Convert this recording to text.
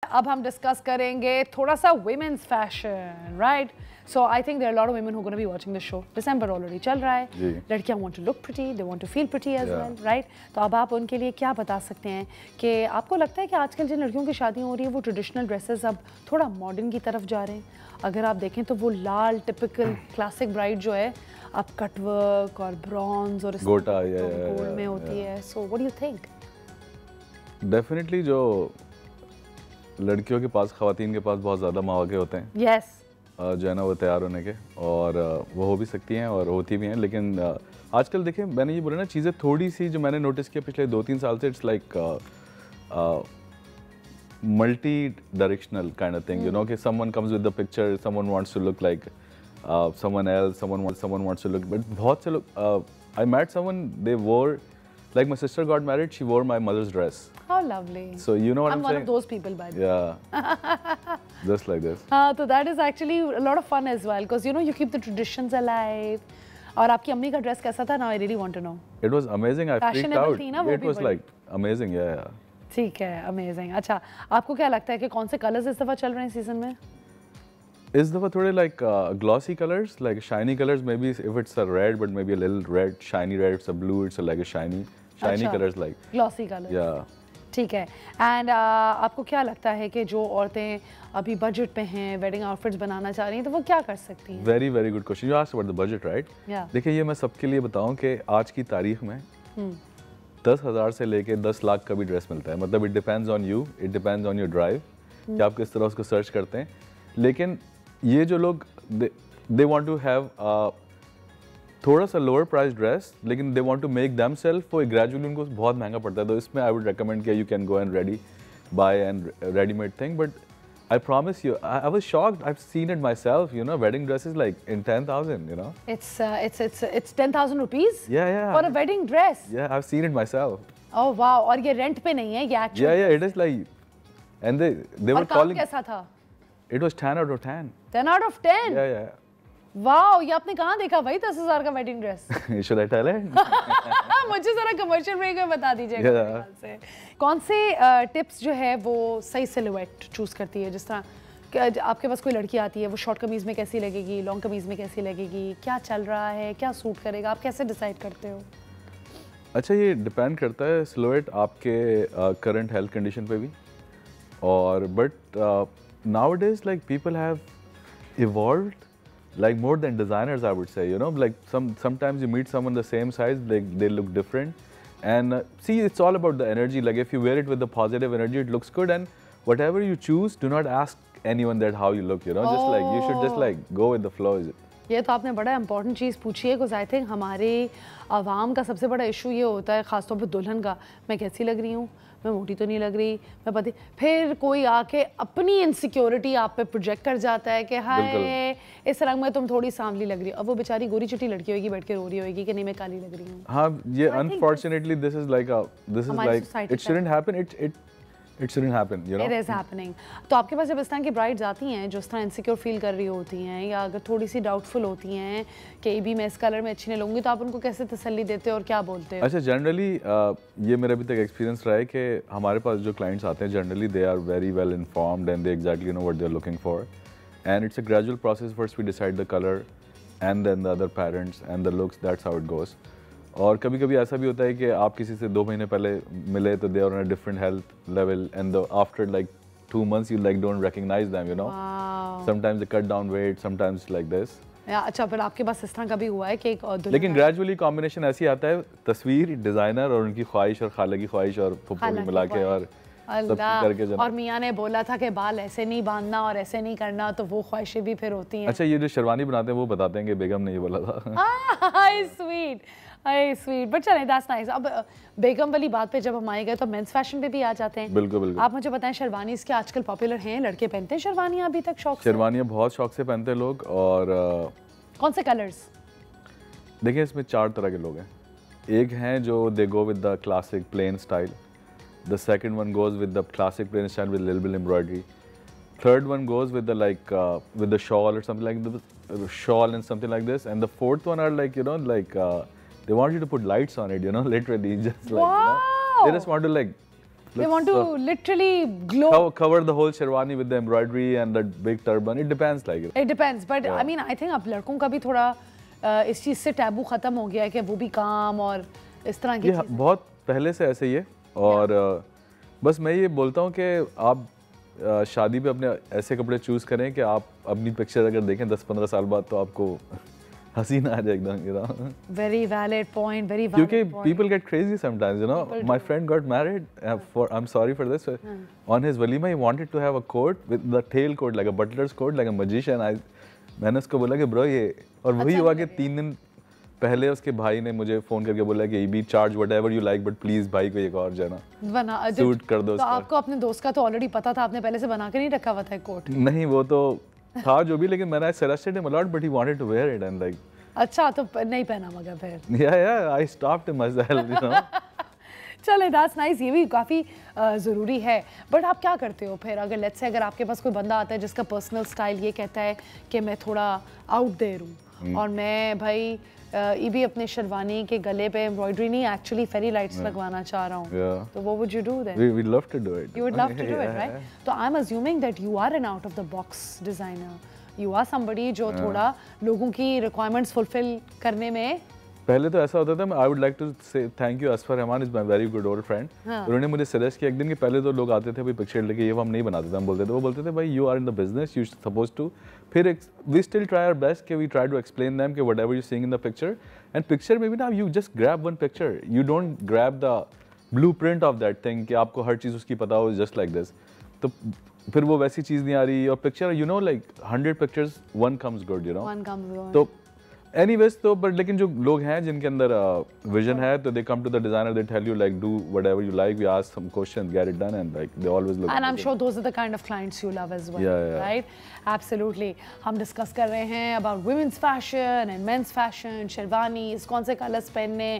अब हम डिस्कस करेंगे थोड़ा सा women's fashion, right? So I think there are a lot of women who are going to be watching the show. December already चल रहा है. लड़कियां want to look pretty, they want to feel pretty as well, right? तो अब आप उनके लिए क्या बता सकते हैं कि आपको लगता है कि आजकल जिन लड़कियों की शादियां हो रही है वो ट्रेडिशनल ड्रेसेस अब थोड़ा मॉडर्न की तरफ जा रहे हैं. अगर आप देखें तो वो लाल टिपिकल क्लासिक ब्राइड जो है अब कटवर्क और ब्रॉन्ज और गोटा गोल्ड में होती है. So what do you think? Definitely जो लड़कियों के पास ख़वातीन के पास बहुत ज़्यादा मौके होते हैं. Yes. जो है ना वो तैयार होने के और वो हो भी सकती हैं और होती भी हैं. लेकिन आजकल देखिए मैंने ये बोला ना चीज़ें थोड़ी सी जो मैंने नोटिस किया पिछले 2-3 साल से it's like multidirectional kind of thing. You know कि someone comes with the picture, someone wants to look like someone else, someone wants to look. But बहुत से लोग I met someone, they wore like my sister got married, she wore my mother's dress. How lovely. So you know what I'm saying? I'm one of those people, by the way. Yeah. Just like this. So that is actually a lot of fun as well because you know you keep the traditions alive. और आपकी अम्मी का dress कैसा था? Now I really want to know. It was amazing. I freaked out. थी ना वो It was like amazing. Yeah. ठीक है, amazing. अच्छा, आपको क्या लगता है कि कौन से कलर्स इस दफा चल रहे हैं सीजन में? इस दफ़ा थोड़े like glossy colors, like shiny colors. Maybe if it's a red, but maybe a little red, shiny red. It's a blue. It's like a shiny colors like. Glossy colors. Yeah. ठीक है. And आपको क्या लगता है कि जो औरतें अभी बजट पे हैं, वेडिंग आउटफिट्स बनाना चाह रही हैं, तो वो क्या कर सकती हैं? Very very good question. You asked about the budget, right? देखिए ये मैं सबके लिए बताऊं कि आज की तारीख में 10,000 से लेके 10 लाख का भी ड्रेस मिलता है. मतलब it depends on you, it depends on your drive कि आप किस तरह उसको सर्च करते हैं. लेकिन ये जो लोग दे वांट टू हैव थोड़ा सा लोअर प्राइस ड्रेस लेकिन they want to make themself, वो ग्रेजुअली उनको बहुत महंगा पड़ता है. तो इसमें आई वुड रिकमेंड कि you can go and buy and readymade thing. But I promise you, I was shocked. I've seen it myself. You know, wedding dresses like in 10,000. You know. It's 10,000 rupees. Yeah. For a wedding dress. Yeah, I've seen it myself. Oh wow! और ये rent पे नहीं है, ये actual. Yeah, it is like, and they were calling. और काम कैसा था? It was 10 out of 10. 10 out of 10. Yeah. Wow, ये आपने कहाँ देखा भाई 10,000 का wedding dress? Should I tell it? मुझे जरा कमर्शियल ब्रेक में बता दीजिएगा मेरे ख्याल से. कौन से टिप्स जो है वो सही सिलुएट चूज करती है? जिस तरह आपके पास कोई लड़की आती है, वो शॉर्ट कमीज में कैसी लगेगी, लॉन्ग कमीज में कैसी लगेगी, क्या चल रहा है, क्या सूट करेगा, आप कैसे डिसाइड करते हो? अच्छा, ये डिपेंड करता है सिलुएट आपके करंट हेल्थ कंडीशन पे भी. और but nowadays like people have evolved like more than designers, I would say. You know, like sometimes you meet someone the same size, they look different. And see, it's all about the energy. Like if you wear it with the positive energy, it looks good. And whatever you choose, do not ask anyone that how you look. You know, just like you should just like go with the flow. ये तो आपने बड़ा important चीज़ पूछी है because I think हमारे आवाम का सबसे बड़ा इशू ये होता है, ख़ासतौर पर दुल्हन का, मैं कैसी लग रही हूँ, मैं मोटी तो नहीं लग रही, मैं पति. फिर कोई आके अपनी इनसिक्योरिटी आप पे प्रोजेक्ट कर जाता है कि हाय इस रंग में तुम थोड़ी सांवली लग रही हो. अब वो बेचारी गोरी चिट्टी लड़की होगी, बैठ के रो रही होगी कि नहीं मैं काली लग रही हूँ. हाँ, ये unfortunately this is like it shouldn't happen. It shouldn't happen, you know. It is happening. तो आपके पास जब इस तरह की ब्राइड्स आती हैं जो इस तरह इनसिक्योर फील कर रही होती हैं या अगर थोड़ी सी डाउटफुल होती हैं कि भी मैं इस कलर में अच्छी नहीं लगूंगी, तो आप उनको कैसे तसल्ली देते हो और क्या बोलते हो? अच्छा, जनरली ये मेरा अभी तक एक्सपीरियंस रहा है कि हमारे पास जो क्लाइंट्स आते हैं generally they are very well informed and they exactly know what they are looking for. And it's a gradual process. First we decide the colour and then the other parents and the looks. That's how it goes. और कभी कभी ऐसा भी होता है कि आप किसी से 2 महीने पहले मिले तो they are on a different health level and after like 2 months you like don't recognize them, you know. Wow. Sometimes they cut down weight, sometimes like this. अच्छा, फिर आपके पास इस तरह का भी हुआ है कि एक लेकिन ग्रेजुअली कॉम्बिनेशन ऐसी आता है, तस्वीर, डिजाइनर और उनकी ख्वाहिश और खाला की ख्वाहिश और फुफ्फो की मिला के और सब करके. और मियाँ ने बोला था कि बाल ऐसे नहीं बांधना और ऐसे नहीं करना, तो वो ख्वाहिशें भी फिर होती हैं. अच्छा, ये जो शेरवानी बनाते हैं वो बताते हैं कि बेगम ने ये बोला था. स्वीट बट चलें, दैट्स नाइस. अब बेगम वाली बात पे जब हम आए गए तो मेंस फैशन पे भी आ जाते हैं. बिल्कुल. आप मुझे बताएं, शेरवानी इसके आजकल पॉपुलर हैं, लड़के पहनते हैं शेरवानियां अभी तक शौक से? शेरवानियां बहुत शौक से पहनते हैं लोग. और कौन से कलर्स? देखिए इसमें 4 तरह के लोग हैं. एक हैं जो they go with the classic plain style. The second one goes with the classic plain style with little bit embroidery. Third one goes with the with the shawl or something like the shawl and something like this. And the fourth one are like, you know, like they want you to put lights on it, you know, literally just like, you know, they just want to like They want to literally glow. Cover the whole sherwani with the embroidery and that big turban. It depends, like. It depends, but I mean, I think अब लड़कों का भी थोड़ा इस चीज़ से taboo ख़त्म हो गया है कि वो भी काम और इस तरह की चीज़ें। बहुत पहले से ऐसे ही है और बस मैं ये बोलता हूँ कि आप शादी पे अपने ऐसे कपड़े चूज़ करें कि आप अपनी पिक्चर अगर देखें 10-15 साल बाद तो आपको हंसी ना आ जाए एकदम। Very valid point, very valid क्योंकि point. people get crazy sometimes, you know. My friend got married. I'm sorry for this. On his walima, he wanted to have a coat with the tail coat, like a butler's coat, like a magician. मैंने उसको बोला कि bro ये, और वही हुआ कि 3 दिन पहले उसके भाई ने मुझे फोन करके बोला कि B charge whatever you like but please भाई को एक और जो है ना सूट कर दो। तो आपको अपने दोस्त का तो ऑलरेडी पता था, आपने पहले से बना के नहीं रखा हुआ था कोट? नहीं, वो तो था जो भी, लेकिन मैंने suggested him a lot but he wanted to wear it and like. अच्छा, तो नहीं पहना मगर फिर? Yeah I stopped him myself, you know. चले, दैट्स नाइस, ये भी काफ़ी ज़रूरी है। बट आप क्या करते हो फिर अगर लेट्स से अगर आपके पास कोई बंदा आता है जिसका पर्सनल स्टाइल ये कहता है कि मैं थोड़ा आउट देयर हूँ और मैं भाई ये भी अपने शेरवानी के गले पे एम्ब्रॉयडरी नहीं एक्चुअली फेरी लाइट्स लगवाना चाह रहा हूँ, तो what would you do then? We would love to do it. You would love to do it, right? तो I'm assuming that you are an out of the box designer. You are somebody जो थोड़ा लोगों की requirements fulfill करने में। पहले तो ऐसा होता था, आई वुड लाइक टू से thank you Asfar Rahman is my very good old friend. उन्होंने मुझे सजेस्ट किया एक दिन कि पहले तो लोग आते थे भाई पिक्चर लेके, ये वो हम नहीं बनाते थे, हम बोलते थे, वो बोलते थे भाई you are in the business, you suppose to. फिर we still try our best कि we try to explain them कि whatever you seeing in the picture, and picture में भी ना you just grab one picture, you don't grab the blueprint of that thing कि आपको हर चीज़ उसकी पता हो जस्ट लाइक दिस। तो फिर वो वैसी चीज़ नहीं आ रही, और picture you know like 100 pictures one comes good, you know. तो एनीवेज तो बट लेकिन जो लोग हैं जिनके अंदर विजन है, तो they come to the designer, they tell you like do whatever you like, we ask some questions, get it done, and like they always look. And I am sure those are the kind of clients you love as well, right? Absolutely. हम discuss कर रहे हैं about womens fashion and mens fashion, sherwanis, कौन से colours पहनने,